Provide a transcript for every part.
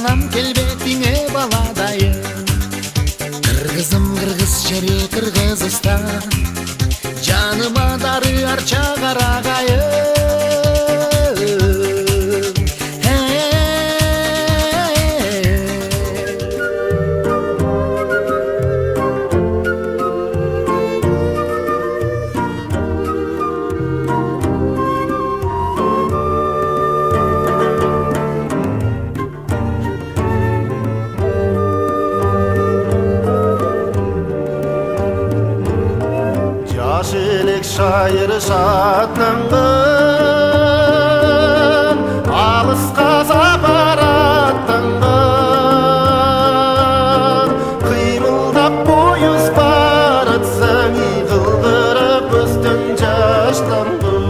Анам келбетиңе баладайым, кыргызым кыргыз жери Кыргызстан, жаныма дары арча карагайым. Elek şair şatlanğın, alısqa saparatlanğın, kıymıldap poyuz baratsaң, yıkıldırıp üstün yaşlanğın.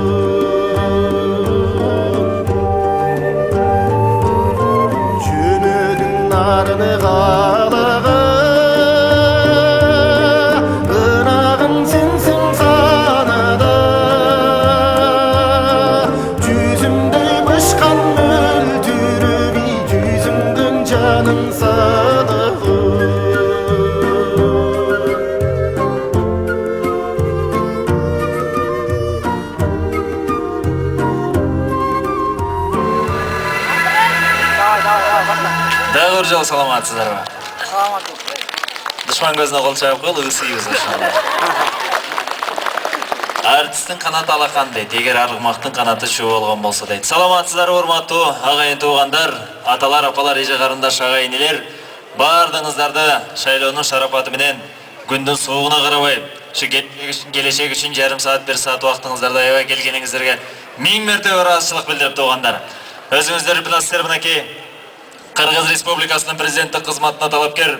Jönödün narını qalağın, Дагы жол саламатсыздарбы? Саламатсыз. Душман көзүнө кол чаап кыл, ысыйбыз ошондо. Артисттин канаты алакан дейт, эгер аргымактын канаты чуу болгон болсо дейт. Саламатсыздарбы, урматтуу агайын туугандар, аталар, апалар, эже карындаш, агай энелер, баардыгыңыздарды шайлоонун шарапаты менен күндүн суугуна карабай, келечек үчүн жарым саат, 1 саат убактыңыздарды аябай келгениңиздерге миң мертебе ыраазычылык билдирип туугандар. Өзүңүздөр биласыздар, мынакей Кыргыз Республикасынын президенттик кызматына талапкер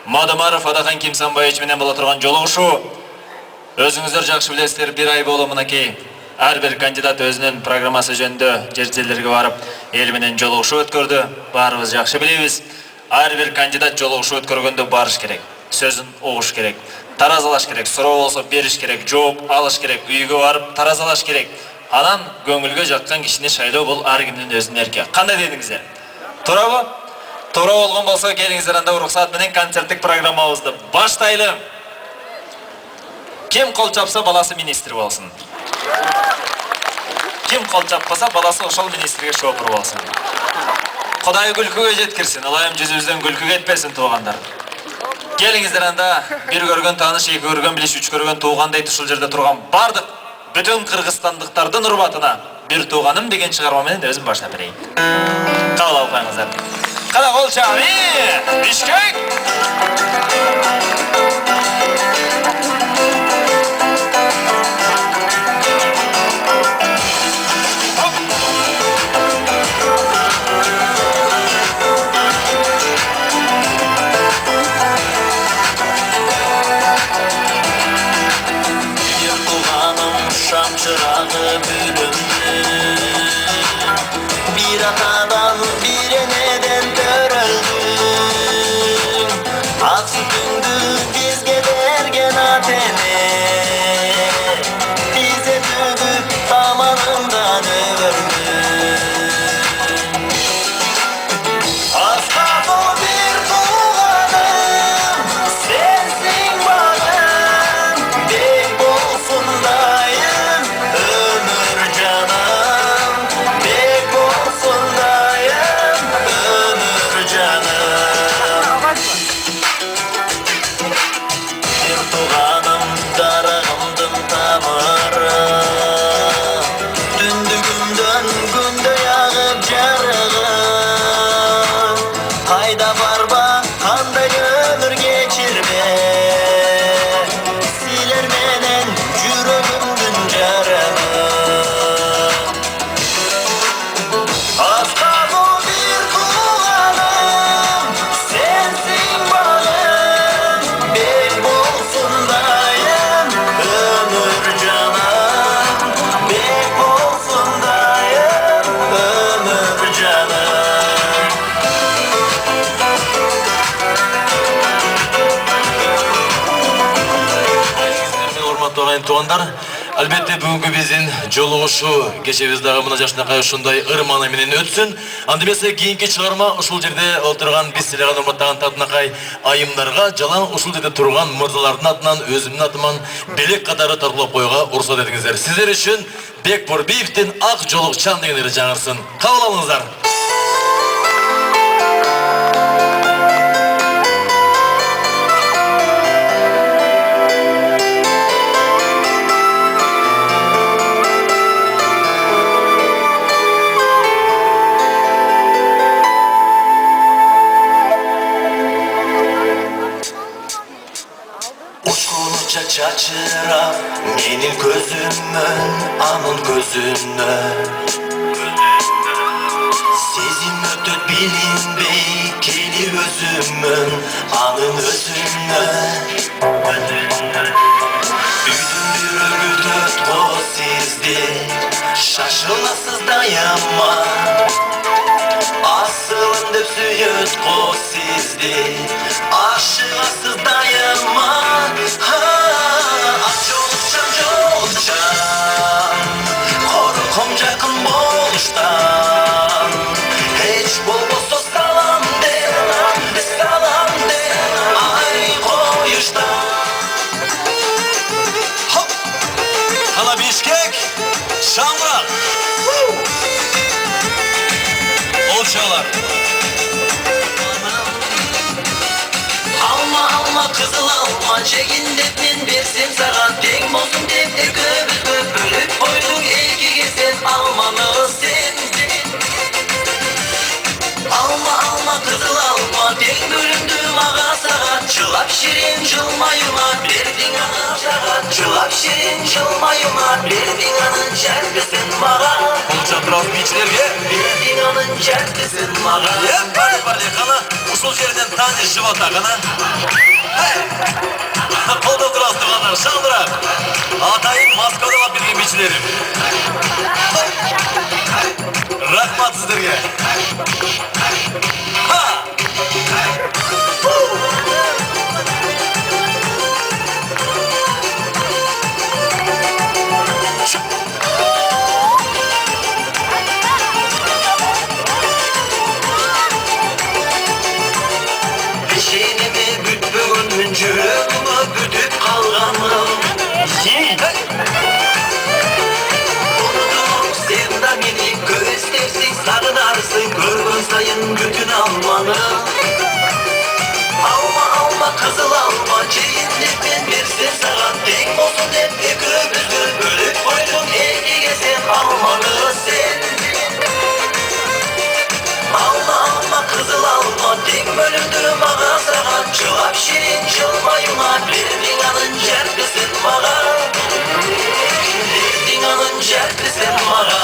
Мадамаров Адахан Кимсанбаевич менен боло турган жолугушуу. Өзүңүздөр жакшы билесиздер, 1 ай боло мынакей ар бир кандидат өзүнүн программасы жөнүндө жер-жерлерге барып, эл менен жолугушуу өткөрдү. Баарыбыз жакшы билебиз. Ар бир кандидат жолугушуу өткөргөндө барыш керек, сөзүн угуш керек, таразалаш керек, суроо болсо бериш керек, жооп алыш керек, үйгө барып таразалаш керек. Анан көңүлгө жаккан кишини шайлоо бул ар кимдин өзүнүн эрки. Кандай дедиңиздер? Туурабы? Туура болгон болсо келиңиздер, анда уруксат менен концерттик программабызды баштайлы. Ким кол чапса баласы министр болсун. Ким кол чаппаса баласы ошол министрге шопур болсун. Кудай күлкүгө жеткирсин, ылайым жүзүбүздөн күлкү кетпесин туугандар. Келиңиздер, анда бир көргөн тааныш, эки көргөн билиш, үч көргөн туугандай ушул жерде турган бардык бүтүн кыргызстандыктардын урматына бир тууганым деген чыгарма менен өзүм баштап берейин. Кабыл алып коюңуздар. Кана кол чаап, Бишкек! Çırağım büründü, bir atadan bir eneden görüldüm. Aksı gündü bizge dergen atene, bize tügüp damanından övürdüm. Asla bu bir tuğanım, sensin bağım, bek bolsun dayım, ömür canım, bek bolsun dayım, ömür canım. Bir tuğanım darağımdın tamarı, dündügümden günde yağıp jarığım. Hayda barba, kanday ömür geçirme, siler menen jürögümdün jarını. Asla bu bir tuğanım, sensin bağım, bek bolsun dayım, ömür canım, bek bolsun dayım, ömür canım. Урматтуу агайын туугандар, Албетте бүгүнкү биздин жолугушуу кече дагы мына жашынакай ушундай ырманы менен өтсүн. Анда эмесе кийинки чыгарма ушул жерде отурган биз силерге урматтаган татынакай айымдарга жалаң ушул жерде турган мырзалардын атынан өзүмдүн атыман белек катары тартуулап коюуга уруксат этиңиздер. Сиздер үчүн Бекбурбиевдин Ак жолукчан деген ыры жаңырсын. Кабыл алыңыздар. Çaçırap menin gözümün anın gözünü Sezim ötüp bilinbey keli özümün anın özünü Üdüm bir ögüdöt o sizdi şaşılasız dayanma Asılın dep süyöt o sizdi aşılasız dayanma Korkum yakın boluştan Hiç bolbosu salam de Ay koyuştan Hop! Hala Bişkek, Şamrak. Olçalar. Alma kızıl alma Çekin depin bersin sağa Denk olsun deptir köbüz köpülüp Koyduk elki gesen almanı sen Alma kızıl alma Denk bölündüm ağa sağa Çılap şirin çılmayıma Berdin anın şağa Çılap şirin çılmayıma Berdin anın çerpesin mağa Olça biraz biçilerge. Berdin anın çerpesin mağa Bari kana uşul жерден тани живота kana. Қолда тұрасыз тұрғандар, шаңдырақ. Атайын Москвадан алып берген бишілерім. Рахмат сіздерге. Жүрегімі бүтіп қалғаным Ұнытып сен да мені көздерсің сағынарсың көрген сайын бүтін алманым Алма қызыл алма жейіндеп мен берсем саған тең болсын деп екеумізді бөліп қойдың елге сен алманы сен Alma kızıl alma Tek bölündüm ağa sağa Çılap şirin çılmayıma Berdin anın cerpisin mağa Berdin anın cerpisin mağa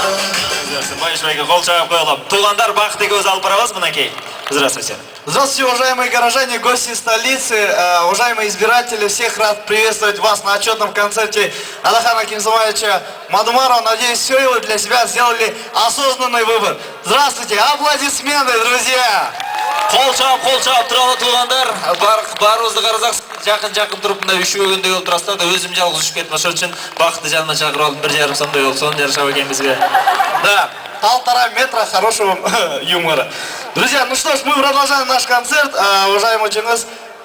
Майшбайға қол шағып қойылып. Туғандар бақыты көз алып барабыз мінекей. Здравствуйте. Здравствуйте, уважаемые горожане, гости столицы, уважаемые избиратели, всех рад приветствовать вас на отчетном концерте Алахана Кинзамаевича Мадумарова. Надеюсь, все вы для себя сделали осознанный выбор. Здравствуйте, аплодисменты, друзья! Қол шағып тұралы туғандар. Барыңызды қарасақ, жақын тұрып мына үшеугенде келіп тұрасыздар да өзім жалғыз ұшып кетіп ошол үчүн бақытты жанына шақырып алдым. 1,5 сомдой болды, соны жарышап екен бізге. Да, 1,5 метра хорошего юмора. Друзья, ну что ж, мы продолжаем наш концерт. Уважаемый ученый,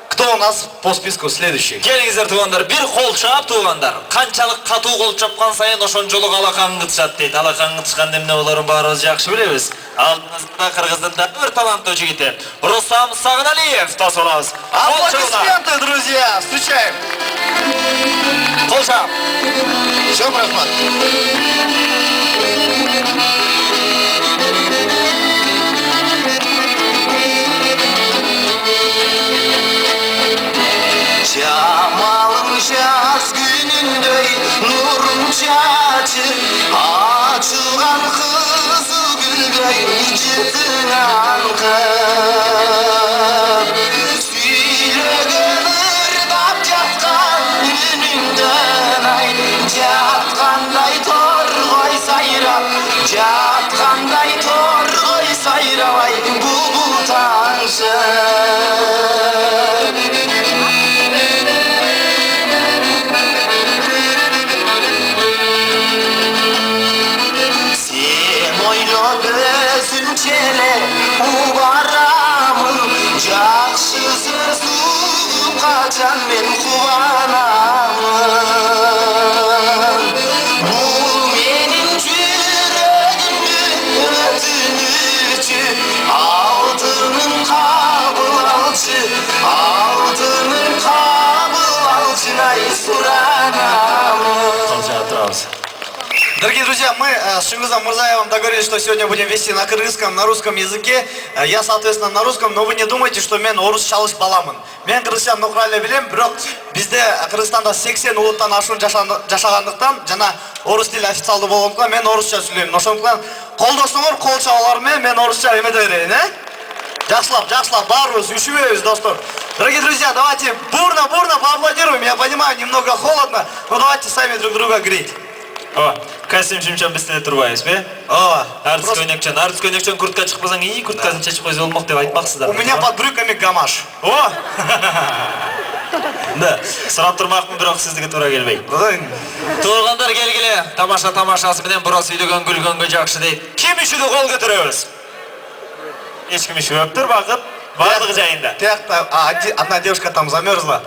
кто у нас по списку следующий? Келіңіздер туғандар, бір қол шап туғандар. Қанчалық қату қол шапқан сайын ошончолук алақаңғы тышат дейді. Алақаңғы тышқан эмне боларын баарыбыз жакшы билебиз. Алдыңызда Кыргыздын да бір таланттуу жигити Рустам Сагыналиев тосулабыз. Аплодисменты, друзья! Встречаем! Қол шап. Жом рахмат! Cemalın jaz günündey nurun çaçır Açılan kızıl gülgey cidin ankar Süylegen ırdap jatkan gününden ay Jatkanday torgoy sayrap Jatkanday torgoy sayrap ay bu tanşı челе убарамын жакшы сөз качан мен кубанамын бул менин жүрөгүмдүн өтүнүчү алтынын кабыл алчы ай суранамын. Дорогие друзья, мы с Чингизом Мурзаевым договорились, что сегодня будем вести на кыргызском, на русском языке. Я, соответственно, на русском, но вы не думайте, что мен орус чалыш баламын. Мен кыргызча нукурале билем, бирок бизде Кыргызстанда 80 улуттан ашуун жашагандыктан жана орус тили официалдуу болгондуктан мен орусча сүйлөйм. Ошондуктан колдосоңор кол чабуулар менен мен орусча эмете берейин, Жақсылап, баарыбыз үшүбөйбүз, достор. Дорогие друзья, давайте бурно поаплодируем. Я понимаю, немного холодно, но давайте сами друг друга греть. Касим Шимчан бизде турбайбыз бе? Артист көйнөкчөн куртка чыкпасаң, курткасын чечип койсо болмок деп айтмаксыздар. У меня под брюками гамаш. Да, сурап турмакмын, бирок сиздике туура келбей. Туугандар келгиле, тамашасы менен бурас үйлөгөн күлгөнгө жакшы дейт. Ким үшүдө кол көтөрөбүз? Эч ким үшүбөптүр, бардыгы жайында. Одна девушка там замерзла.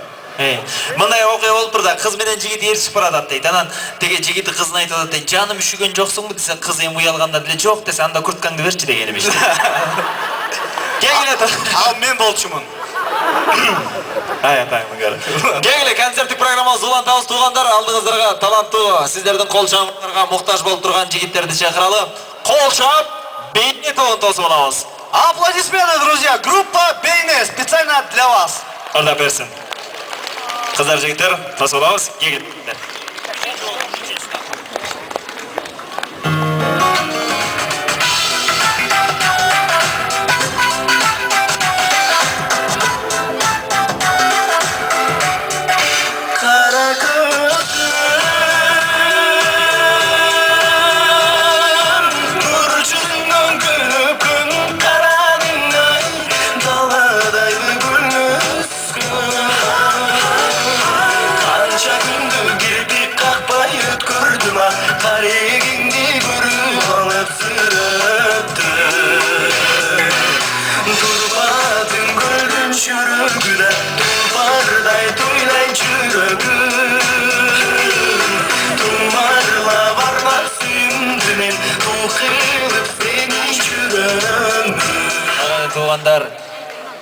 Мындай окуя болуп турду, кыз менен жигит ээрчип баратат дейт. Анан теге жигити кызына айтып атат дейт, жаным үшүгөн жоксуңбу десе, кыз эми уялганда деле жок десе, анда курткаңды берчи деген эмиш. Келгиле. Ал мен болчумун. Келгиле, концерттик программабыз улантабыз, туугандар. Алдыңыздарга таланттуу, сиздердин кол чабууларга муктаж болуп турган жигиттерди чакыралы. Кол чап, бейне тобун тосуп алабыз. Аплодисменты, друзья! Группа Бейне специально для вас. Орда берсин. Кыздар, жигиттер, тосуп алабыз. Егиттер.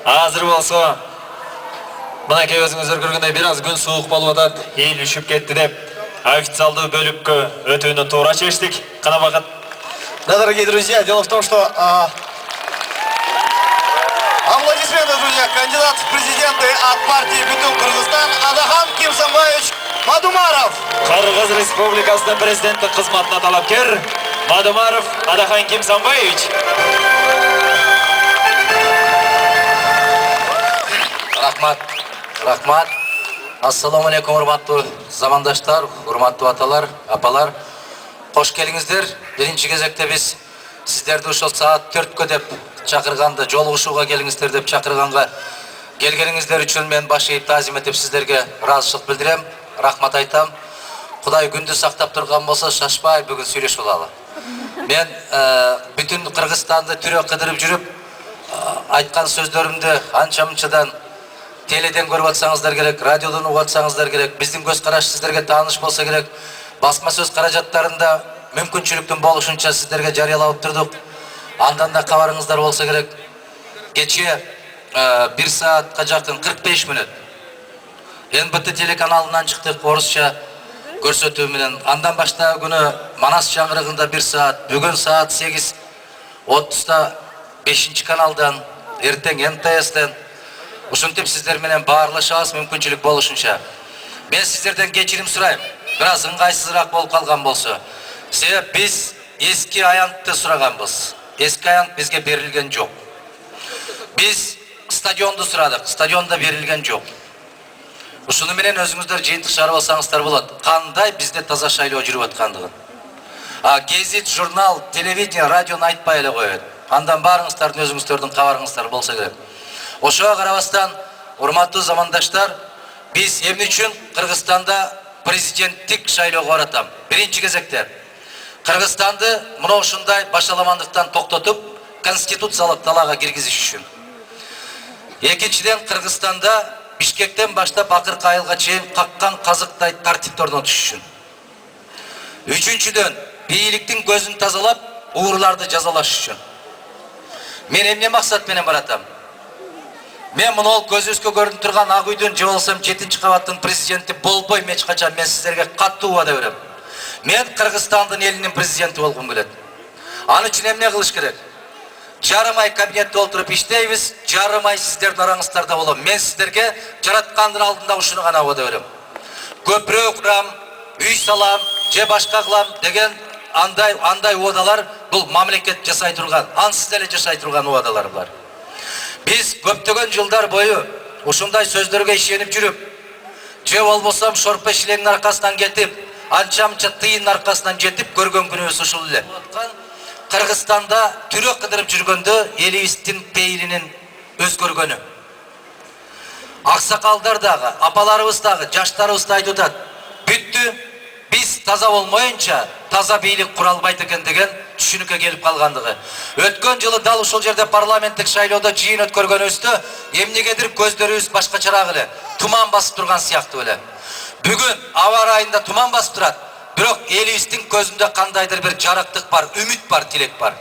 Азыр болсо, мынакей өзүңүздөр көргөндөй бир аз күн суук болуп атат, эл үшүп кетти деп официалдуу бөлүккө өтүүнү туура чечтик. Кана бакыт. Да, дорогие друзья, дело в том, что аплодисменты, друзья, кандидат в президенты от партии Бүтүн Кыргызстан Адахан Кимсанбаевич Мадумаров. Кыргыз Республикасынын президенттик кызматына талапкер Мадумаров Адахан Кимсанбаевич. Рахмат. Ассаламу алейкум, урматтуу замандаштар, урматтуу аталар, апалар. Кош келиңиздер. Биринчи кезекте биз сиздерди ушул саат 4кө деп чакырганда, жолугушууга келиңиздер деп чакырганга келгениңиздер үчүн мен баш ийип таазим этип сиздерге ыраазычылык билдирем. Рахмат айтам. Кудай күндү сактап турган болсо, шашпай бүгүн сүйлөшүп алалы. Мен бүтүн Кыргызстанды түрө кыдырып жүрүп, айткан сөздөрүмдү анча-мынчадан теледен көрүп атсаңыздар керек, радиодон угуп атсаңыздар керек, биздин көз караш сиздерге тааныш болсо керек. Басма сөз каражаттарында мүмкүнчүлүктүн болушунча сиздерге жарыялап турдук. Андан да кабарыңыздар болсо керек. Кече 1 саатка жакын 45 мүнөт НБТ телеканалынан чыктык орусча көрсөтүү менен. Андан баштап күнү Манас чаңырыгында 1 саат, бүгүн саат 8:30 5 каналдан, эртең МТСтен ушинтип сиздер менен баарлашабыз мүмкүнчүлүк болушунча. Мен сиздерден кечирим сурайм. Бир аз ыңгайсызыраак болуп калган болсо. Себеп биз эски аянтты сураганбыз. Эски аянт бизге берилген жок. Биз стадионду сурадык, стадионда берилген жок. Ушуну менен өзүңүздөр жыйынтык чыгарып алсаңыздар болот. Кандай бизде таза шайлоо жүрүп аткандыгын. Гезит, журнал, телевидение, радиону айтпай эле коет. Андан баарыңыздардын өзүңүздөрдүн кабарыңыздар болсо керек. Ошого карабастан, урматтуу замандаштар, биз эмне үчүн Кыргызстанда президенттик шайлоого баратам. Биринчи кезекте Кыргызстанды мына ушундай башаламандыктан токтотуп, конституциялык талаага киргизиш үчүн. Экинчиден, Кыргызстанда Бишкектен баштап акыркы айылга чейин каккан казыктай тартипти орнотуш үчүн. Үчүнчүдөн, бийликтин көзүн тазалап, уурларды жазалаш үчүн. Мен эмне максат менен баратам? Мен мынол көзүбүзгө көрүнүп турган Ак үйдүн же болсом 7-кабаттын президенти болбойм эч качан. Мен сиздерге каттуу убада берем. Мен Кыргызстандын элинин президенти болгум келет. Аны үчүн эмне кылыш керек? Жарым ай кабинетте отуруп иштейбиз, жарым ай сиздердин араңыздарда болом. Мен сиздерге жараткандын алдында ушуну гана убада берем. Көпүрө курам, үй салам, же башка кылам деген андай убадалар бул мамлекет жасай турган, ансыз эле жашай турган убадалар бар. Биз көптөгөн жылдар бою ушундай сөздөргө ишенип жүрүп, же болбосом шорпо шилеңдин аркасынан кетип, анча-мынча тыйындын аркасынан жетип көргөн күнүбүз ушул эле. Кыргызстанда түрө кыдырып жүргөндө элибиздин пейилинин өзгөргөнү. Аксакалдар дагы, апаларыбыз дагы, жаштарыбыз да айтып атат. Бүттү, биз таза болмоюнча таза бийлик кура албайт экен деген түшүнүккө келип калгандыгы. Өткөн жылы дал ушул жерде парламенттик шайлоодо жыйын өткөргөнүбүздө эмнегедир көздөрүбүз башкачараак эле, туман басып турган сыяктуу эле. Бүгүн аба ырайында туман басып турат, бирок элибиздин көзүндө кандайдыр бир жарыктык бар, үмүт бар, тилек бар.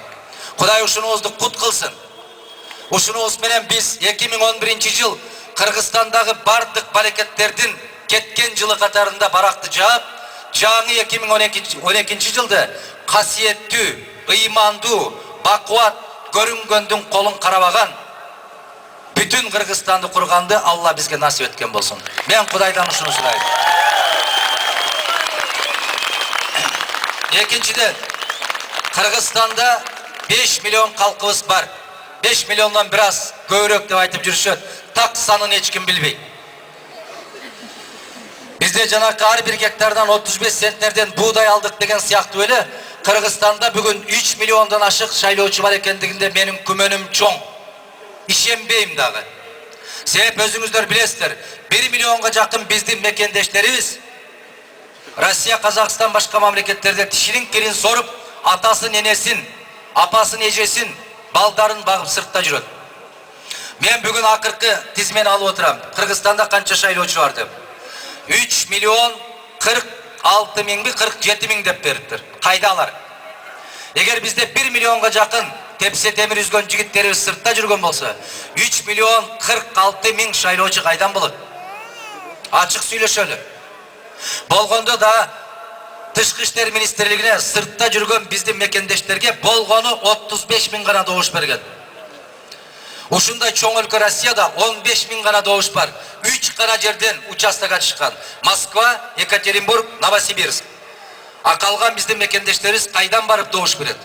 Кудай ушунубузду кут кылсын. Ушунубуз менен биз 2011-жыл Кыргызстандагы бардык балекеттердин кеткен жылы катарында баракты жаап, жаңы 2012-жылды касиеттүү, ыймандуу, бакубат көрүнгөндүн колун карабаган бүтүн Кыргызстанды курганды Алла бизге насип эткен болсун. Мен Кудайдан ушуну сурайм. Экинчиден, Кыргызстанда 5 миллион калкыбыз бар. 5 миллиондон бир аз көбүрөөк деп айтып жүрүшөт. Так санын эч ким билбейт. Бизде жанакы ар бир гектардан 35 центнерден буудай алдык деген сыяктуу эле Кыргызстанда бүгүн 3 миллиондон ашык шайлоочу бар экендигинде менин күмөнүм чоң. Ишенбейм дагы. Себеп өзүңүздөр билесиздер, 1 миллионго жакын биздин мекендештерибиз Россия, Казакстан башка мамлекеттерде тишинин кирин соруп, атасын, энесин, апасын, эжесин, балдарын багып сыртта жүрөт. Мен бүгүн акыркы тизмени алып отурам. Кыргызстанда канча шайлоочу бар деп. 3 миллион 46 миңби 47 миң деп бериптир. Кайдалар? Эгер бизде 1 миллионго жакын тепсе темир үзгөн жигиттерибиз сыртта жүргөн болсо, 3 миллион 46 миң шайлоочу кайдан болот? Ачык сүйлөшөлү. Болгондо да Тышкы иштер министрлигине сыртта жүргөн биздин мекендештерге болгону 35 миң гана добуш берген. Ушундай чоң өлкө Россияда 15 миң гана добуш бар. 3 гана жерден участокко чыккан. Москва, Екатеринбург, Новосибирск. А калган биздин мекендештерибиз кайдан барып добуш берет?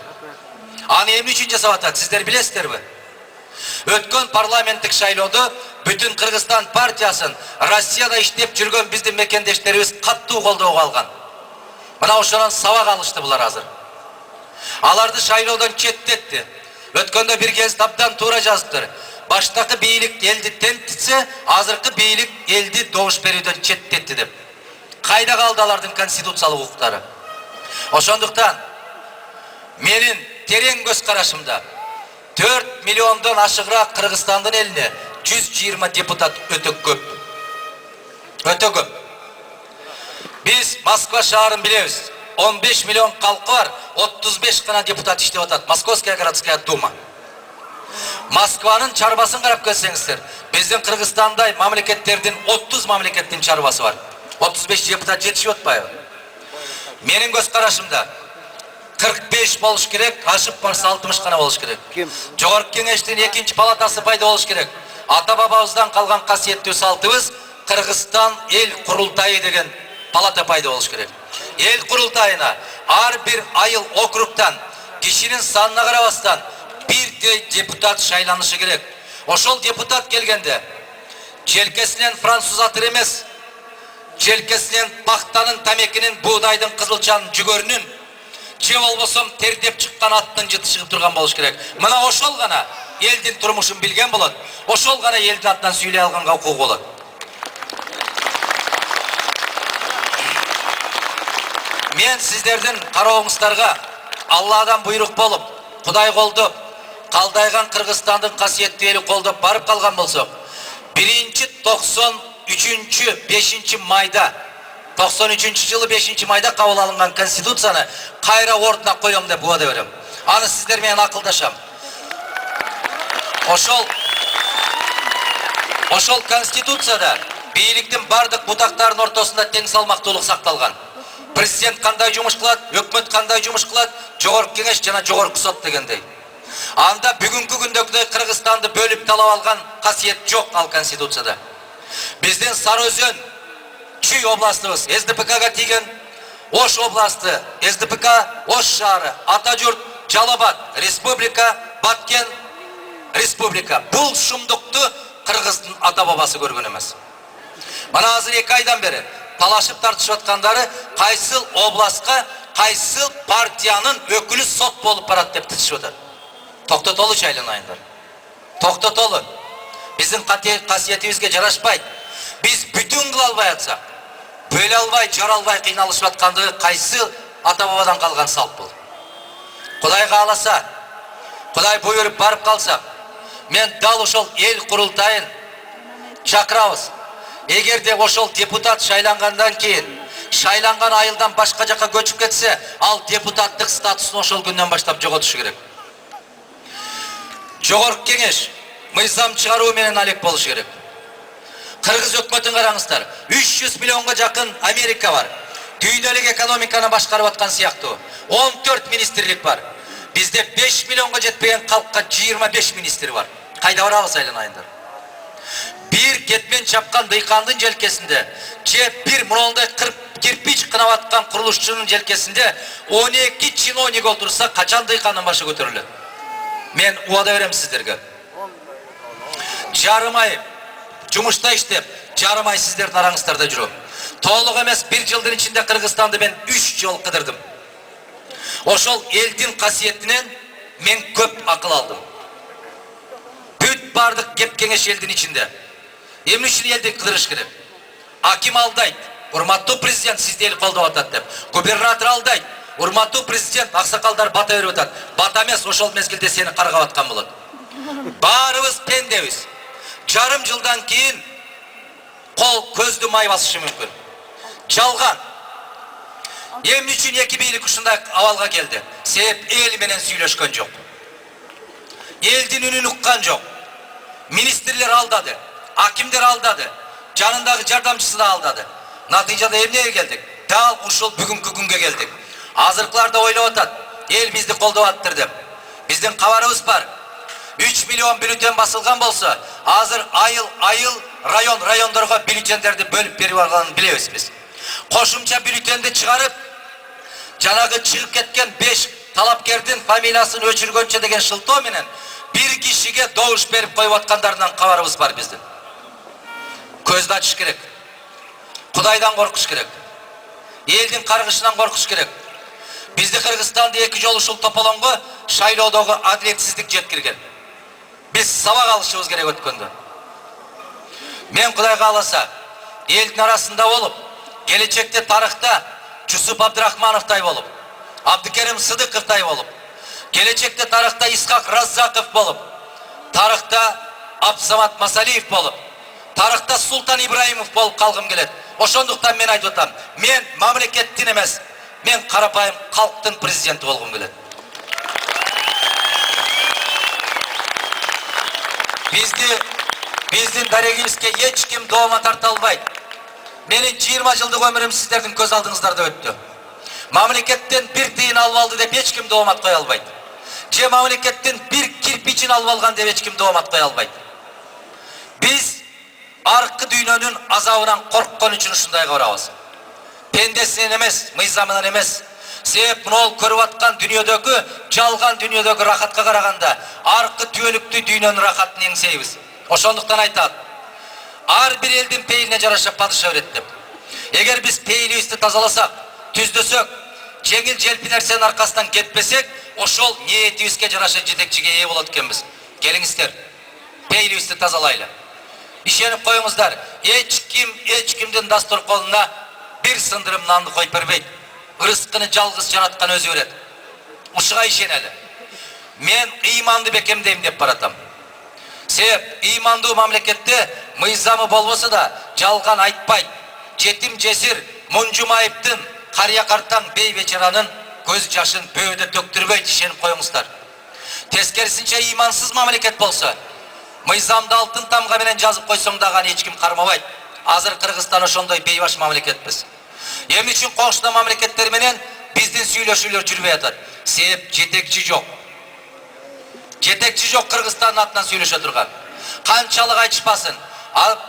Аны эмне үчүн жасап атат, сиздер билесиздерби? Өткөн парламенттик шайлоодо бүтүн Кыргызстан партиясын Россияда иштеп жүргөн биздин мекендештерибиз каттуу колдоого алган. Мына ошонун сабак алышты булар азыр. Аларды шайлоодон четтетти. Өткөндө бир кез абдан туура жазыптыр. Баштакы бийлик элди тентитсе, азыркы бийлик элди добуш берүүдөн четтетти деп. Кайда калды алардын конституциялык укуктары? Ошондуктан менин терең көз карашымда 4 миллиондон ашыгыраак Кыргызстандын элине 120 депутат өтө көп. Өтө көп. Биз Москва шаарын билебиз. 15 миллион калкы бар, 35 гана депутат иштеп атат. Московская городская дума. Москванын чарбасын карап келсеңиздер, биздин Кыргызстандай мамлекеттердин 30 мамлекеттин чарбасы бар. 35 депутат жетишип атпайбы? Менин көз карашымда 45 болуш керек, ашып барса 60 гана болуш керек. Жогорку кеңештин 2-чи палатасы пайда болуш керек. Ата бабабыздан калган касиеттүү салтыбыз Кыргызстан эл курултайы деген палата пайда болуш керек. Эл курултайына ар бир айыл округтан кишинин санына карабастан бирдей депутат шайланышы керек. Ошол депутат келгенде желкесинен француз атыр эмес, желкесинен пахтанын, тамекинин, буудайдын, кызылчанын, жүгөрүнүн, же болбосом тердеп чыккан аттын жыты чыгып турган болуш керек. Мына ошол гана элдин турмушун билген болот. Ошол гана элдин атынан сүйлөй алганга укугу болот. Мен сиздердин карооңуздарга Алладан буйрук болуп, Кудай колдоп, қалдайған Қырғызстандың қасиетті елі қолдап барып қалған болсақ, 5 майда 93 жылы 5 майда қабыл алынған конституцияны қайра орнына қоям деп уәде берем. Аны сіздермен ақылдашам. Ошол конституцияда бийликтин бардык бутактарынын ортосунда тең салмактуулук сакталган. Президент кандай жумуш кылат, өкмөт кандай жумуш кылат, жогорку кеңеш жана жогорку сот дегендей. Анда бүгүнкү күндөгүдөй Кыргызстанды бөлүп талап алган касиет жок ал конституцияда. Биздин Сары Өзөн, Чүй областыбыз СДПКга тийген, Ош областы СДПК, Ош шаары, Атажурт, Жалал-Абад республика, Баткен республика. Бул шумдукту Кыргыздын ата бабасы көргөн эмес. Мана азыр 2 айдан бери талашып тартышып аткандары кайсыл областка, кайсыл партиянын өкүлү сот болуп барат деп тытышып атат. Токтотолу шайланайындар. Токтотолу. Биздин касиетибизге жарашпайт. Биз бүтүн кыла албай атсак, бөлө албай, жара албай кыйналышып аткандыгы кайсыл ата бабадан калган салт бул. Кудай кааласа, Кудай буйруп барып калса, мен дал ошол эл курултайын чакырабыз. Эгерде ошол депутат шайлангандан кийин, шайланган айылдан башка жака көчүп кетсе, ал депутаттык статусун ошол күндөн баштап жоготушу керек. Жогорку кеңеш мыйзам чыгаруу менен алек болушу керек. Кыргыз өкмөтүн караңыздар. 300 миллионго жакын Америка бар. Дүйнөлүк экономиканы башкарып аткан сыяктуу. 14 министрлик бар. Бизде 5 миллионго жетпеген калкка 25 министр бар. Кайда барабыз айланайындар? Бир кетмен чапкан дыйкандын желкесинде, же бир мурондай кирпич кынап аткан курулушчунун желкесинде 12 чиновник отурса, качан дыйкандын башы көтөрүлөт? Мен уада берем сиздерге. Жарым ай жумушта иштеп, жарым ай сиздердин араңыздарда жүрөм. Толук эмес 1 жылдын ичинде Кыргызстанды мен 3 жол кыдырдым. Ошол элдин касиетинен мен көп акыл алдым. Бүт бардык кеп кеңеш элдин ичинде. Эмне үчүн элди кыдырыш керек? Аким алдайт, урматтуу президент сизди эл колдоп атат деп. Губернатор алдайт, урматтуу президент аксакалдар бата берип атат. Бата эмес, ошол мезгилде сени каргап аткан болот. Баарыбыз пендебиз. Жарым жылдан кийин кол көздү май басышы мүмкүн. Жалган. Эмне үчүн эки бийлик ушундай абалга келди? Себеп эл менен сүйлөшкөн жок. Элдин үнүн уккан жок. Министрлер алдады, акимдер алдады, жанындагы жардамчысы да алдады. Натыйжада эмнеге келдик? Дал ушул бүгүнкү күнгө келдик. Азыркылар да ойлоп атат, эл бизди колдоп аттыр деп. Биздин кабарыбыз бар. 3 миллион бюллетен басылган болсо, азыр айыл райондорго бюллетендерди бөлүп берип алганын билебиз биз. Кошумча бюллетенди чыгарып, жанагы чыгып кеткен 5 талапкердин фамилиясын өчүргөнчө деген шылтоо менен бир кишиге добуш берип коюп аткандарынан кабарыбыз бар биздин. Көздү ачыш керек. Кудайдан коркуш керек. Элдин каргышынан коркуш керек. Бизди Кыргызстанды 2 жолу ушул тополоңго шайлоодогу адилетсиздик жеткирген. Биз сабак алышыбыз керек өткөндө. Мен Кудай кааласа, элдин арасында болуп, келечекте тарыхта Жусуп Абдрахмановдай болуп, Абдыкерим Сыдыковдай болуп, келечекте тарыхта Исхак Раззаков болуп, тарыхта Абсамат Масалиев болуп, тарыхта Султан Ибраимов болуп калгым келет. Ошондуктан мен айтып атам, мен мамлекеттин эмес, мен карапайым калктын президенти болгум келет. Биздин дарегибизге эч ким доoma тарта албайт. Менин 20 жылдык өмүрүм сиздердин көз алдыңыздарда өттү. Мамлекеттен бир тыйын алып алды деп эч ким доомат кое албайт. Же мамлекеттен бир кирпичин алып алган деп эч ким доомат кое албайт. Биз аркы дүйнөнүн азабынан корккон үчүн ушундайга барабыз. Пендесинен эмес, мыйзамынан эмес. Себеп мынол көрүп аткан дүйнөдөгү, жалган дүйнөдөгү рахатка караганда аркы түбөлүктүү дүйнөнүн рахатын эңсейбиз. Ошондуктан айтат, ар бир элдин пейилине жараша падыша берет деп. Эгер биз пейилибизди тазаласак, түздөсөк, жеңил желпи нерсенин аркасынан кетпесек, ошол ниетибизге жараша жетекчиге ээ болот экенбиз. Келиңиздер, пейилибизди тазалайлы. Ишенип коюңуздар, эч кимдин дасторконуна бир сындырым нанды коюп бербейт. Рызкыны жалгыз жараткан өзү берет. Ушуга ишенели. мен ыйманды бекемдейм деп баратам. Себеп ыймандуу мамлекетте мыйзамы болбосо да жалган айтпайт. Жетим жесир Мунжумаевдин карыя картаң бей бечаранын көз жашын бөөдө төктүрбөйт, ишенип коюңуздар. Тескерисинче ыймансыз мамлекет болсо мыйзамды алтын тамга менен жазып койсоң дагы эч ким кармабайт. Азыр Кыргызстан ошондой бейбаш мамлекетпиз. Эмне үчүн кошуна мамлекеттер менен биздин сүйлөшүүлөр жүрбөй атат? Себеп жетекчи жок. Жетекчи жок Кыргызстандын атынан сүйлөшө турган. Канчалык айтышпасын.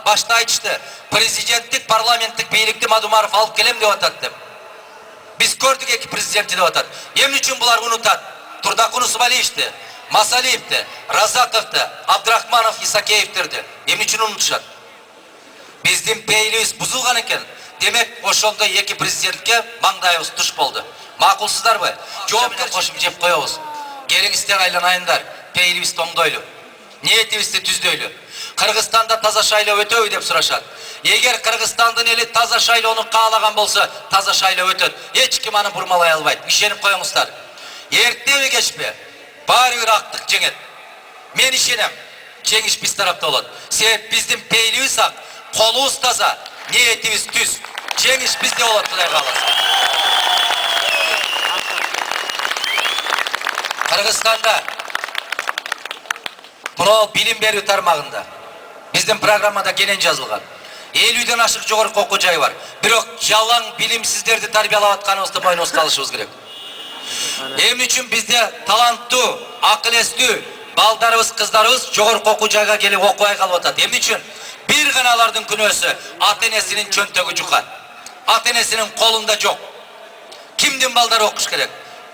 Башта айтышты, президенттик, парламенттик бийликти Мадумаров алып келем деп атат деп. Биз көрдүк эки президентти деп атат. Эмне үчүн булар унутат? Турдакун Усмалиевди, Масалиевди, Разаковду, Абдрахманов, Исакеевдерди. Эмне үчүн унутушат? Биздин бейлибиз бузулган экен. Демек, ошондой эки президентке маңдайыбыз туш болду. Макулсыздарбы? Жоопкерчилик кошуп жеп коебуз. Келиңиздер айланайындар, бейлибизди оңдойлу. Ниетибизди түздөйлү. Кыргызстанда таза шайлоо өтөбү деп сурашат. Эгер Кыргызстандын эли таза шайлоону каалаган болсо, таза шайлоо өтөт. Эч ким аны бурмалай албайт. Ишенип коюңуздар. Эртеби кечпи, баары бир актык жеңет. Мен ишенем, жеңиш биз тарапта болот. Себеп биздин бейлибиз ак, колубуз таза, ниетибиз түз. Жеңиш бизде болот, Кудай кааласа. Кыргызстанда мына билим берүү тармагында биздин программада кенен жазылган. 50ден ашык жогорку окуу жай бар. Бирок жалаң билимсиздерди тарбиялап атканыбызды мойнубузга алышыбыз керек. Эмне үчүн бизде таланттуу, акыл эстүү балдарыбыз, кыздарыбыз жогорку окуу жайга келип окубай калып атат? Эмне үчүн? Бир гана алардын күнөөсү ата-энесинин чөнтөгү жука. Ата-энесинин колунда жок. Кимдин балдары окуш керек?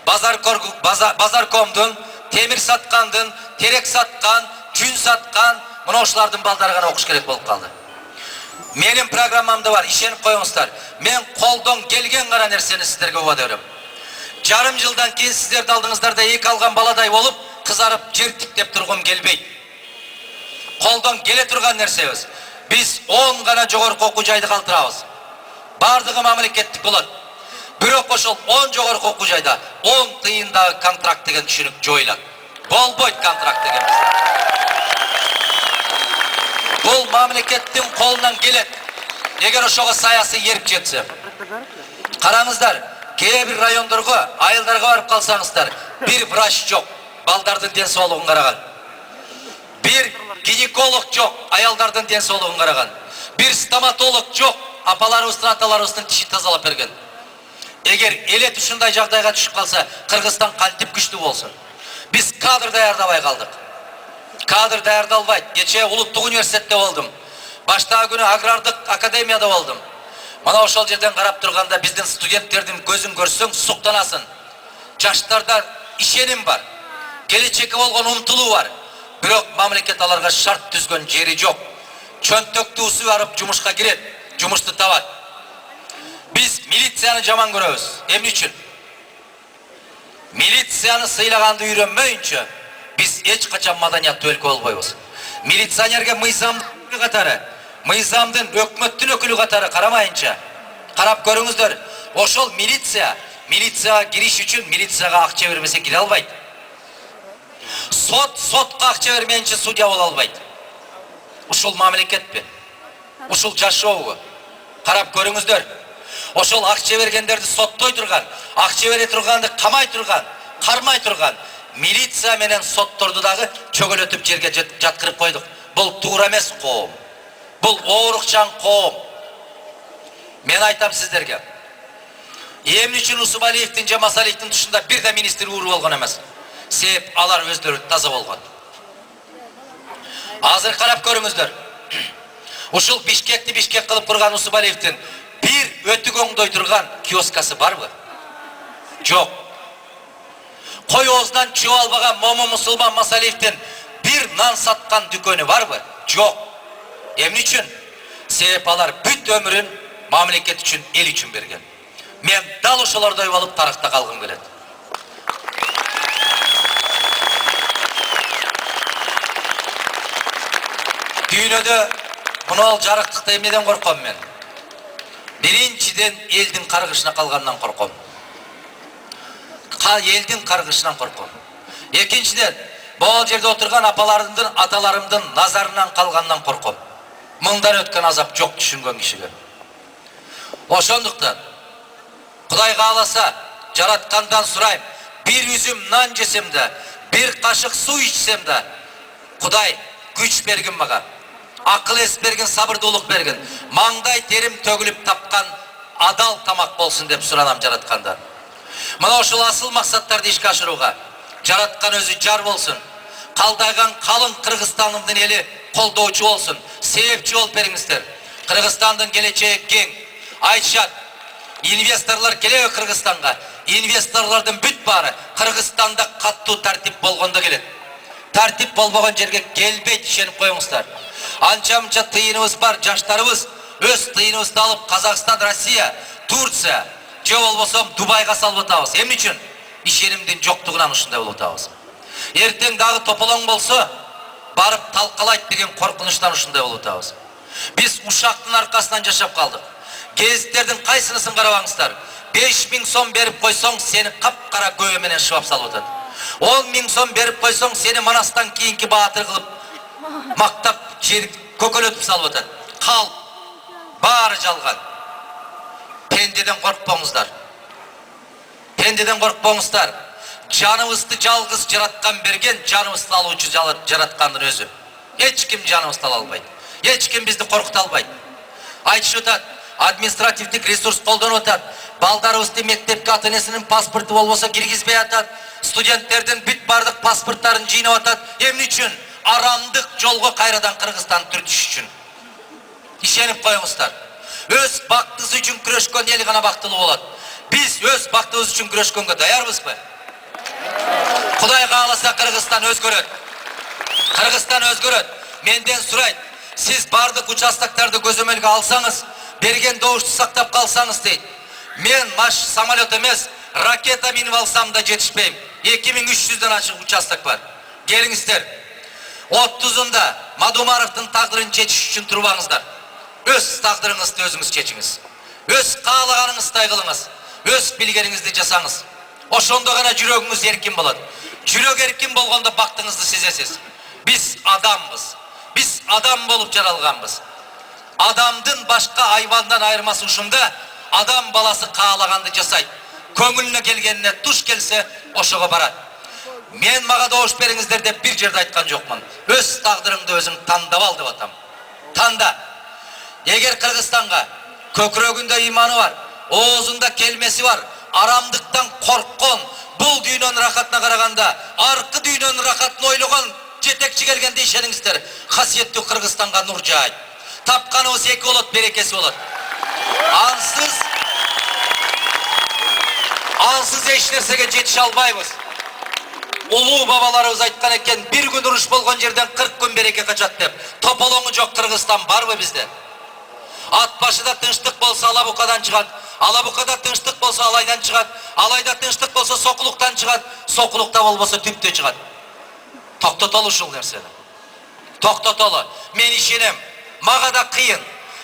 Базаркомдун, темир саткандын, терек саткан, жүн саткан, мына ошолордун балдары гана окуш керек болуп калды. Менин программамда бар, ишенип коюңуздар. Мен колдон келген гана нерсени сиздерге убада берем. Жарым жылдан кийин сиздерди алдыңыздарда эки алган баладай болуп, кызарып жер тиктеп тургум келбейт. Колдон келе турган нерсебиз. Биз 10 гана жогорку окуу жайды калтырабыз. Бардыгы мамлекеттик болот. Бирок ошол 10 жогорку окуу жайда 10 тыйындагы контракт деген түшүнүк жоюлат. Болбойт контракт деген биз. Бул мамлекеттин колунан келет. Эгер ошого саясий ерип жетсе. Караңыздар, кээ бир райондорго, айылдарга барып калсаңыздар, бир врач жок, балдардын ден соолугун караган. Бир гинеколог жок, аялдардын ден соолугун караган. Бир стоматолог жок, апаларыбыздын, аталарыбыздын тишин тазалап берген. Эгер элет ушундай жагдайга түшүп калса, Кыргызстан кантип күчтүү болсун? Биз кадр даярдабай калдык. Кадр даярдалбайт. Кече Улуттук университетте болдум. Баштагы күнү агрардык академияда болдум. Мана ошол жерден карап турганда биздин студенттердин көзүн көрсөң суктанасын. Жаштарда ишеним бар. Келечекке болгон умтулуу бар. Бирок мамлекет аларга шарт түзгөн жери жок. Чөнтөктү усу барып жумушка кирет, жумушту табат. Биз милицияны жаман көрөбүз. Эмне үчүн? Милицияны сыйлаганды үйрөнмөйүнчө биз эч качан маданияттуу өлкө болбойбуз. Милиционерге мыйзамдын катары, мыйзамдын өкмөттүн өкүлү катары карамайынча, карап көрүңүздөр, ошол милицияга кириш үчүн милицияга акча бербесе кире албайт. Сотка акча бермейинче судья боло албайт. Ушул мамлекетпи? Ушул жашообу? Карап көрүңүздөр. Ошол акча бергендерди соттой турган, акча бере турганды камай турган, кармай турган милиция менен сотторду дагы чөгөлөтүп жерге жаткырып койдук. Бул туура эмес коом. Бул оорукчан коом. Мен айтам сиздерге. Эмне үчүн Усмалиевдин же Масалиевдин тушунда бир да министр ууру болгон эмес? Себеп алар өздөрү таза болгон. Азыр карап көрүңүздөр. Ушул Бишкекти Бишкек кылып турган Усмалиевдин бир өтүгөңдөй турган киоскасы барбы? Жок. Коёоздан чыгып албаган Мому Мусулман Масалиевдин бир нан саткан дүкөнү барбы? Жок. Эмне үчүн? Себеп алар бүт өмүрүн мамлекет үчүн, эл үчүн берген. Мен дал ошолордой болуп тарыхта калгым келет. Дүйнөдө мынау жарыктыкта эмнеден корком мен? Биринчиден элдин каргышына калгандан корком. Элдин каргышынан корком. Екіншіден, бұл жерде отырған апаларымдың, аталарымдың назарынан қалғаннан қорқым. Мыңдан өткен азап жоқ түсінген кішіге. Ошондықтан, Құдай қаласа, жаратқандан сұрайым, bir üzüm нан жесем де, bir қашық су ішсем де, Құдай күш берген маған, ақыл ес берген, сабырдылық берген, маңдай терім төгіліп тапқан адал тамақ болсын деп сұранам жаратқандан. Мына ошол асыл мақсаттарды ишке ашыруға жаратқан өзі жар болсын. Қалдайған қалың Қырғызстанымдың елі қолдоочу болсын, себепчи болып беріңіздер. Қырғызстандың келечегі кең. Айтышат, инвесторлар келеби Қырғызстанға. Инвесторлардың бүт бары Қырғызстанда каттуу тартип болгондо келет. Тартип болбогон жерге келбейт, ишенип коюңуздар. Анча-мынча тыйыныбыз бар, жаштарыбыз өз тыйыныбызды алып Қазақстан, Россия, Турция, же болбосо Дубайга салып атабыз. Эмне үчүн? Ишенимдин жоктугунан ушундай болуп атабыз. Эртең дагы тополоң болсо, барып талкалайт деген коркунучтан ушундай болуп атабыз. Биз ушактын аркасынан жашап калдык. Гезиттердин кайсынысын карабаңыздар. 5000 сом берип койсоң, сени кап-кара көбө менен шыбап салып атат. 10.000 сом берип койсоң, сени манастан кийинки баатыр кылып, мактап, жер көкөлөтүп салып атат. Кал, баары жалган. Пендеден коркпоңуздар. Пендеден коркпоңуздар. Жаныбызды жалгыз жараткан берген, жаныбызды алуучу жараткандын өзү. Эч ким жаныбызды ала албайт. Эч ким бизди коркута албайт. Айтышып атат, административдик ресурс колдонуп атат. Балдарыбызды мектепке ата-энесинин паспорту болбосо киргизбей атат. Студенттердин бүт бардык паспорттарын жыйнап атат. Эмне үчүн? Арамдык жолго кайрадан Кыргызстан түртүш үчүн. Ишенип коюңуздар. Өз бактыбыз үчүн күрөшкөн эл гана бактылуу болот. Биз өз бактыбыз үчүн күрөшкөнгө даярбызбы? Құдай қаласа Қырғызстан өзгөрөт. Қырғызстан өзгөрөт. Менден сурайт, сиз бардык участоктарды көзөмөлгө алсаңыз, берген добушту сактап калсаңыз дейт. Мен самолет эмес, ракета минип алсам да жетишпейм. 2300дөн ачык участок бар. Келиңиздер. 30-ында Мадумаровдун тагдырын чечиш үчүн турбаңыздар. Өз тагдырыңызды өзүңүз чечиңиз. Өз каалаганыңыздай кылыңыз. Өз билгениңизди жасаңыз. Ошондо гана жүрөгүңүз эркин болот. Жүрөк эркин болгондо бактыңызды сезесиз. Биз адамбыз. Биз адам болуп жаралганбыз. Адамдын башка айвандан айырмасы ушунда, адам баласы каалаганды жасайт. Көңүлүнө келгенине туш келсе, ошого барат. Мен мага добуш бериңиздер деп бир жерде айткан жокмун. Өз тагдырыңды өзүң тандап ал деп атам. Танда. Эгер Кыргызстанга көкүрөгүндө иманы бар, оозунда келмеси бар, арамдыктан корккон, бул дүйнөнүн рахатына караганда, аркы дүйнөнүн рахатын ойлогон жетекчи келгенде ишениңиздер, касиеттүү Кыргызстанга нур жаайт. Тапканыбыз эки болот, берекеси болот. Ансыз эч нерсеге жетише албайбыз. Улуу бабаларыбыз айткан экен, бир күн уруш болгон жерден 40 күн береке качат деп. Тополоңу жок Кыргызстан барбы бизде? Ат башыда тынчтык болсо Алабукадан чыгат, Алабукада тынчтык болсо Алайдан чыгат, Алайда тынчтык болсо Сокулуктан чыгат, Сокулукта болбосо Түптө чыгат. Токтотолу ушул нерсени. Токтотолу. Мен ишенем, мага да кыйын.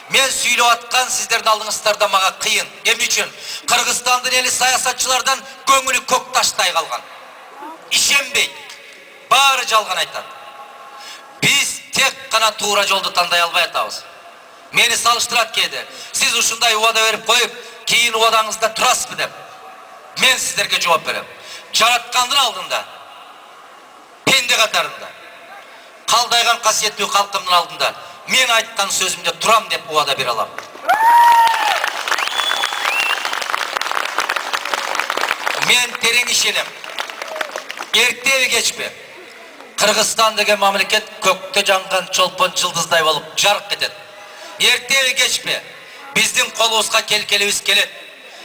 Мен сүйлөп аткан сиздердин алдыңыздарда мага кыйын. Эмне үчүн? Кыргызстандын эли саясатчылардан көңүлү көк таштай калган. Ишенбейт. Баары жалган айтат. Биз тек гана туура жолду тандай албай атабыз. Мени салыштырат кээде. Сиз ушундай убада берип коюп, кийин убадаңызда турасызбы деп. Мен сиздерге жооп берем. Жараткандын алдында, пенде катарында, калдайган касиеттүү калкымдын алдында мен айткан сөзүмдө турам деп убада бере алам. Мен терең ишенем. Эртеби кечпи Кыргызстан деген мамлекет көктө жанган чолпон жылдыздай болуп жарык кетет. Эртеби кечпи биздин колубузга келкелибиз келет.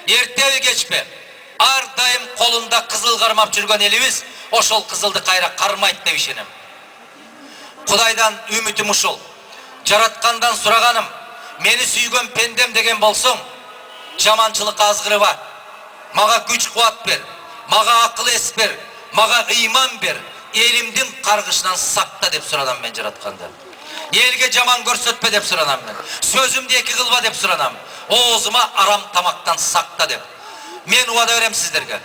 Эртеби кечпи ар дайым колунда кызыл кармап жүргөн элибиз ошол кызылды кайра кармайт деп ишенем. Кудайдан үмүтүм ушул. Жараткандан сураганым, мени сүйгөн пендем деген болсоң, жаманчылыкка азгырыба. Мага күч кубат бер, мага акыл эс бер, мага ыйман бер, элимдин каргышынан сакта деп суранам мен жаратканда. Элге жаман көрсөтпө деп суранам мен. Сөзүмдү эки кылба деп суранам. Оозума арам тамактан сакта деп. Мен убада берем сиздерге.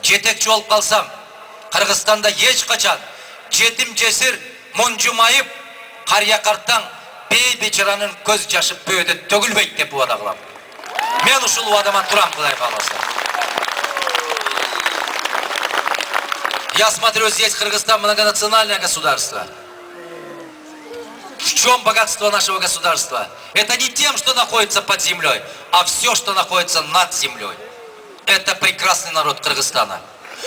Жетекчи болуп калсам, Кыргызстанда эч качан жетим жесир мунжумайып, кария карттан бей бечаранын көз жашы бөөдө төгүлбөйт деп убада кылам. Мен ушул убадама турам, Кудай кааласа. Я смотрю, здесь Кыргызстан многонациональное государство. В чем богатство нашего государства? Это не тем, что находится под землей, а все, что находится над землей. Это прекрасный народ Кыргызстана.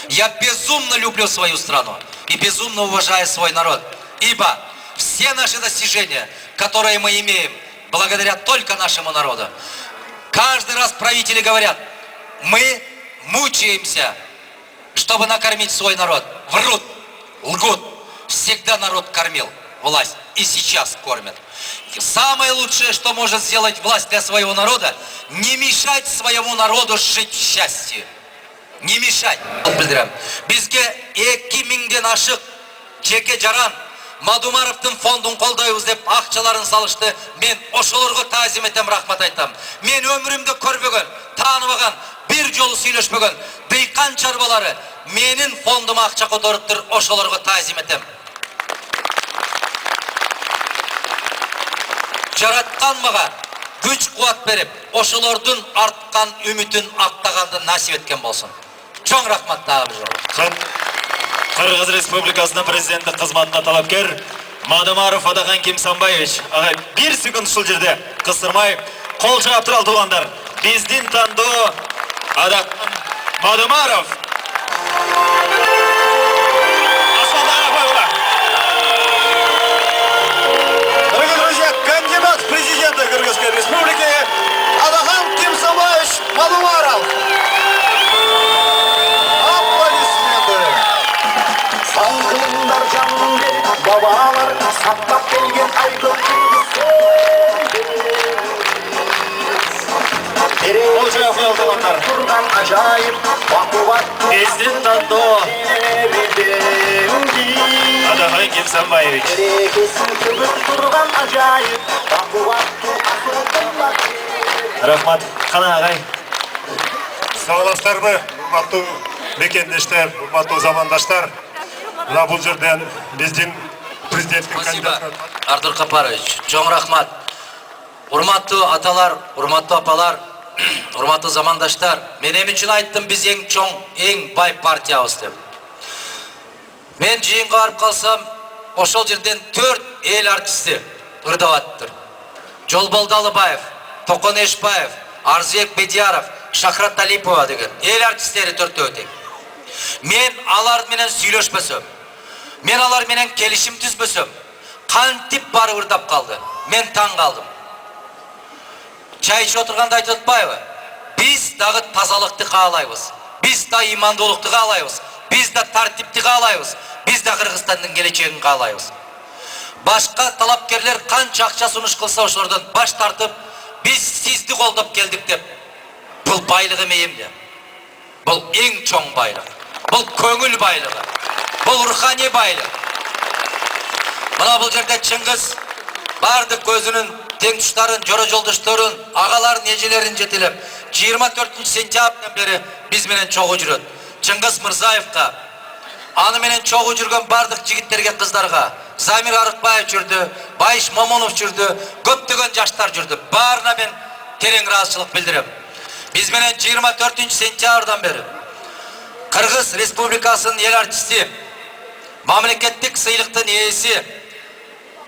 Я безумно люблю свою страну и безумно уважаю свой народ. Ибо все наши достижения, которые мы имеем, благодаря только нашему народу. Каждый раз правители говорят, мы мучаемся, чтобы накормить свой народ. Врут, лгут. Всегда народ кормил власть. И сейчас кормят. Самое лучшее, что может сделать власть для своего народа, не мешать своему народу жить в счастье. Не мешать. Бизге 2000ден ашык жеке жаран Мадумаровдун фондун колдойбуз деп акчаларын салышты. Мен ошолорго таазим этем, рахмат айтам. Мен өмүрүмдө көрбөгөн, тааныбаган, бир жолу сүйлөшпөгөн дыйкан чарбалары менин фондума акча которуптур, ошолорго таазим этем. Жараткан мага күч кубат берип, ошолордун арткан үмүтүн актаганды насип эткен болсун. Чоң рахмат дагы бир жолу. Кыргыз Республикасынын президенттик кызматына талапкер Мадумаров Адахан Кимсанбаевич, агай 1 секунд ушул жерде кысырмай кол жаап туралы туугандар. Биздин тандоо Адахан Мадумаров. Дорогие друзья, кандидат в президенты Кыргызской Республики Адахан Кимсанбаевич Мадумаров. Аплодисменты. Саңғылыңдар жаным деп, бабалар сақтап келген айтып Кол жаап туралы тұрған ажайып бақуат Биздин тандоо Адахан Кимсанбаевич. берекесін төгіп тұрған ажайып бақуат Рахмат. Кана агай. Сауластарбы, урматтуу мекендештер, урматтуу замандаштар. Мына бул жерден биздин президенттик Спасибо, кандидат Артур Капарович. Чоң рахмат. Урматтуу аталар, урматтуу апалар, урматтуу замандаштар. Мен эми үчүн айттым, биз эң чоң, эң бай партиябыз деп. Мен жыйынга барып калсам, ошол жерден 4 эл артисти ырдап аттыр. Жолболду Алыбаев, Токон Эшбаев, Арзыбек Бедияров, Шахрат Талипова деген эл артисттери 4 тең. Мен алар менен сүйлөшпөсөм, мен алар менен келишим түзбөсөм, кантип барып ырдап калды. Мен таң калдым. Чай ичип отурганда айтып атпайбы? Биз дагы тазалыкты каалайбыз. Биз да имандуулукту каалайбыз. Биз да тартипти каалайбыз. Биз да Кыргызстандын келечегин каалайбыз. Башка талапкерлер канча акча сунуш кылса ошолордон баш тартып, биз сизди колдоп келдик деп. Бул байлык эмейимди. Бул эң чоң байлык. Бул көңүл байлыгы. Бул руханий байлык. Мына бул жерде Чыңгыз бардык өзүнүн теңтуштарын, жора жолдошторун, агаларын, эжелерин жетелеп, 24 сентябрдан бери биз менен чогуу жүрөт. Чыңгыз Мырзаевка, аны менен чогуу жүргөн бардык жигиттерге, кыздарга, Замир Арыкбаев жүрдү, Байыш Момунов жүрдү, көптөгөн жаштар жүрдү. Баарына мен терең ыраазычылык билдирем. Биз менен 24 сентябрдан бери Кыргыз Республикасынын эл артисти, мамлекеттик сыйлыктын ээси,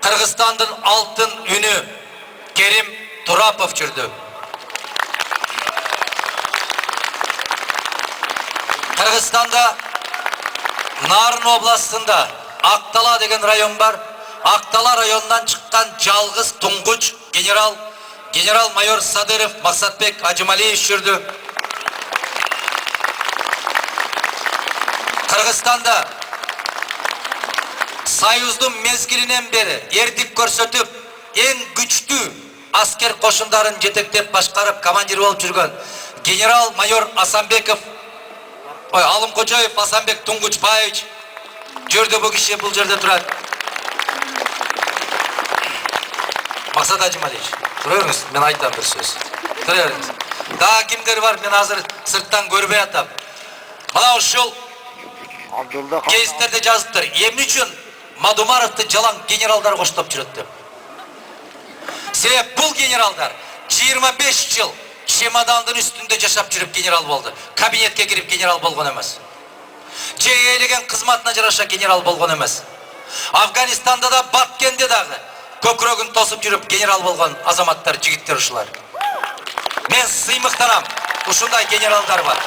Кыргызстандын алтын үнү Керим Турапов жүрдү. Кыргызстанда Нарын областында Актала деген район бар. Актала районунан чыккан жалгыз туңгуч генерал-майор Садыров Максатбек Ажымалиев жүрдү. Кыргызстанда Союздун мезгилинен бери эрдик көрсөтүп, эң күчтүү аскер кошундарын жетектеп башкарып командир болуп жүргөн генерал-майор Асанбеков, Алымкожоев Асанбек Туңгучбаевич жүрдү. Бул киши бул жерде турат. Максат Ажымалиевич, тура бериңиз, мен айтам бир сөз. Тура бериңиз. Дагы кимдер бар, мен азыр сырттан көрбөй атам. Мына ушул Гезиттерде жазыптыр. Эмне үчүн Мадумаровду жалаң генералдар коштоп жүрөт деп. Себеп бул генералдар 25 жыл чемодандын үстүндө жашап жүрүп генерал болду. Кабинетке кирип генерал болгон эмес. Же ээлеген кызматына жараша генерал болгон эмес. Афганистанда да, Баткенде дагы көкүрөгүн тосуп жүрүп генерал болгон азаматтар, жигиттер ушулар. Мен сыймыктанам, ушундай генералдар бар.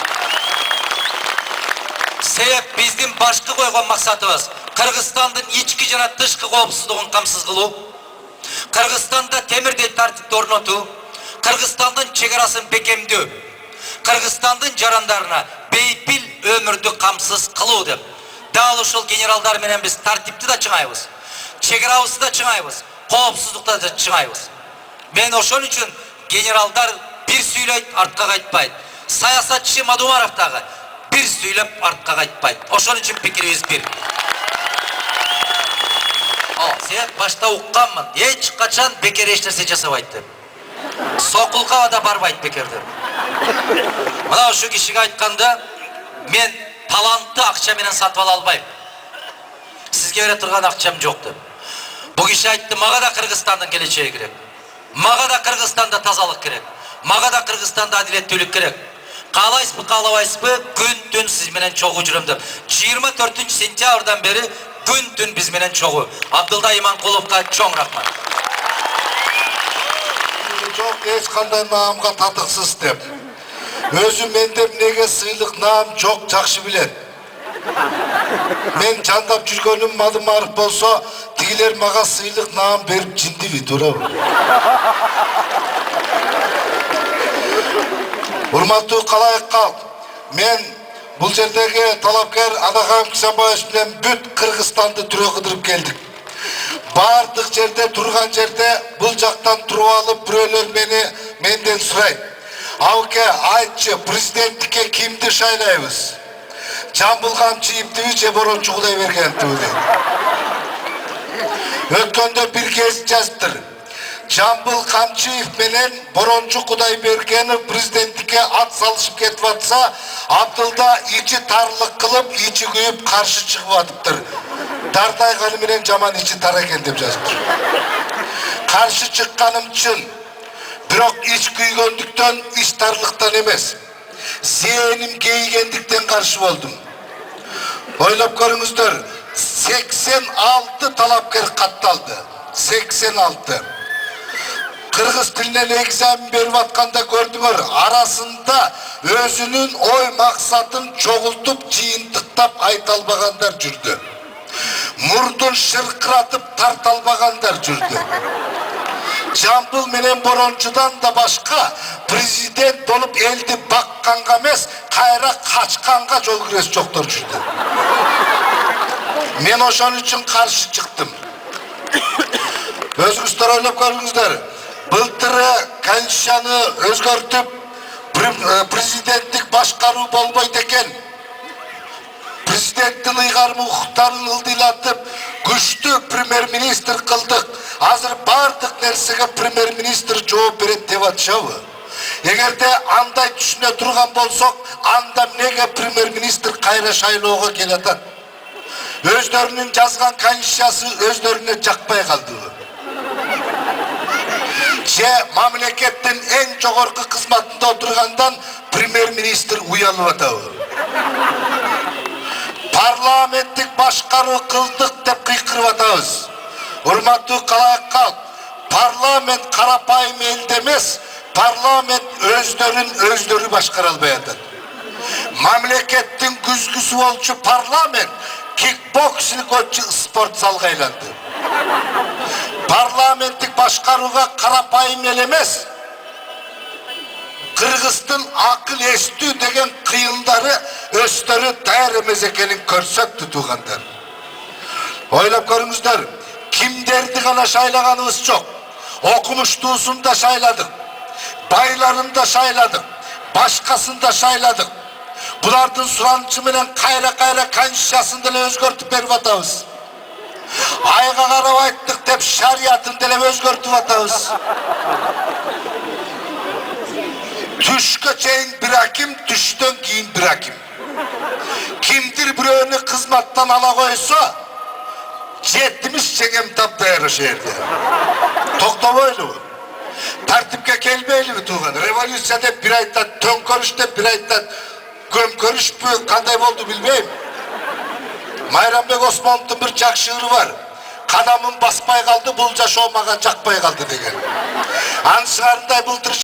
Себеп биздин башкы койгон максатыбыз Кыргызстандын ички жана тышкы коопсуздугун камсыз кылуу, Кыргызстанда темирдей тартипти орнотуу, Кыргызстандын чек арасын бекемдөө, Кыргызстандын жарандарына бейпил өмүрдү камсыз кылуу деп. Дал ушул генералдар менен биз тартипти да чыңайбыз, чек арабызды да чыңайбыз, коопсуздукта да чыңайбыз. Мен ошон үчүн генералдар бир сүйлөйт, артка кайтпайт. Саясатчы Мадумаров дагы бир сүйлөп, артка кайтпайт. Ошон үчүн пикирибиз бир. Себеп башта укканмын, эч качан бекер эч нерсе жасабайт деп. Сокулга да барбайт бекер деп. Мына ушу кишиге айтканда, мен талантты акча менен сатып ала албайм. Сизге бере турган акчам жок деп. Бу киши айтты, мага да Кыргызстандын келечеги керек. Мага да Кыргызстанда тазалык керек. Мага да Кыргызстанда адилеттүүлүк керек. Каалайсызбы, каалабайсызбы, күн-түн сиз менен чогуу жүрөм деп. 24 сентябрдан бери күн-түн биз менен чогуу. Абдылда Иманкуловго чоң рахмат. Жок, эч кандай наамга татыксыз деп. Өзү менде эмнеге сыйлык наам жок жакшы билет. Мен жандап жүргөнүм Мадумаров болсо, тигилер мага сыйлык наам берип жиндиби, туурабы? Урматтуу калайык калк, мен бул жердеги талапкер Адахан Кисенбаевич менен бүт Кыргызстанды түрө кыдырып келдик. Бардык жерде турган жерде бул жактан туруп алып бирөөлөр менден сурайт. Алке, айтчы, президенттикке кимди шайлайбыз? Жамбыл Камчиевдиби же Борончу Кудайбергеновдиби дейт. Өткөндө бир кез жазыптыр. Жамбыл Камчиев менен Борончу Кудайбергенов президенттикке ат салышып кетип атса, Абдылда ичи тарлык кылып, ичи күйүп каршы чыгып атыптыр. Дартайганы менен жаман ичи тар экен деп жазыптыр. Каршы чыкканым чын. Бирок ич күйгөндүктөн, ич тарлыктан эмес. Зээним кейгендиктен каршы болдум. Ойлоп көрүңүздөр, 86 талапкер катталды. 86. Кыргыз тилинен экзамен берип атканда көрдүңөр, арасында өзүнүн ой максатын чогултуп, жыйынтыктап айта албагандар жүрдү. Мурдун шыркыратып тарта албагандар жүрдү. Жамбыл менен Борончудан да башка президент болуп элди бакканга эмес, кайра качканга жол кирес жоктор жүрдү. Мен ошон үчүн каршы чыктым. Өзүңүздөр ойлоп көрүңүздөр. Былтыры Конституцияны өзгөртүп, президенттик башкаруу болбойт экен. Президенттин ыйгарым укуктарын ылдыйлатып, күчтүү премьер-министр кылдык. Азыр бардык нерсеге премьер-министр жооп берет деп атышабы? Эгерде андай түшүнө турган болсок, анда эмнеге премьер-министр кайра шайлоого келатат? Өздөрүнүн жазган конституциясы өздөрүнө жакпай калдыбы? Же мамлекеттин эң жогорку кызматында отургандан премьер-министр уялып атабы? Парламенттик башкаруу кылдык деп кыйкырып атабыз. Урматтуу калайык калк, парламент карапайым элде эмес, парламент өздөрү башкара албай атат. Мамлекеттин күзгүсү болчу парламент кикбоксинг өтчү спорт залга айланды. Парламенттик башкарууга карапайым эл эмес, Кыргыздын акыл эстүү деген кыйындары өздөрү даяр эмес экенин көрсөттү туугандар. Ойлоп көрүңүздөр, кимдерди гана шайлаганыбыз жок. Окумуштуусун да шайладык, байларын да шайладык, башкасын да шайладык. Булардын суранычы менен кайра конституциясын деле өзгөртүп берип атабыз. Айга карап айттык деп шариятын деле өзгөртүп атабыз. Түшкө чейин бир аким, түштөн кийин бир аким. Kimdir büröөнү kızmattan ala koysa, jetimiz çengem taptayır o şehirde. Toktaboylu bu. Tartipke kelmeyli mi tuğan? Revolüsyonda bir ayda tönkörüşte bir ayda gömkörüş mü? Kanday oldu bilmeyim. Mayranbek Osmanov'un bir çakşığırı var. Kanamın basmay kaldı, bulca şovmagan çakmay kaldı degen. Ansılarında buldur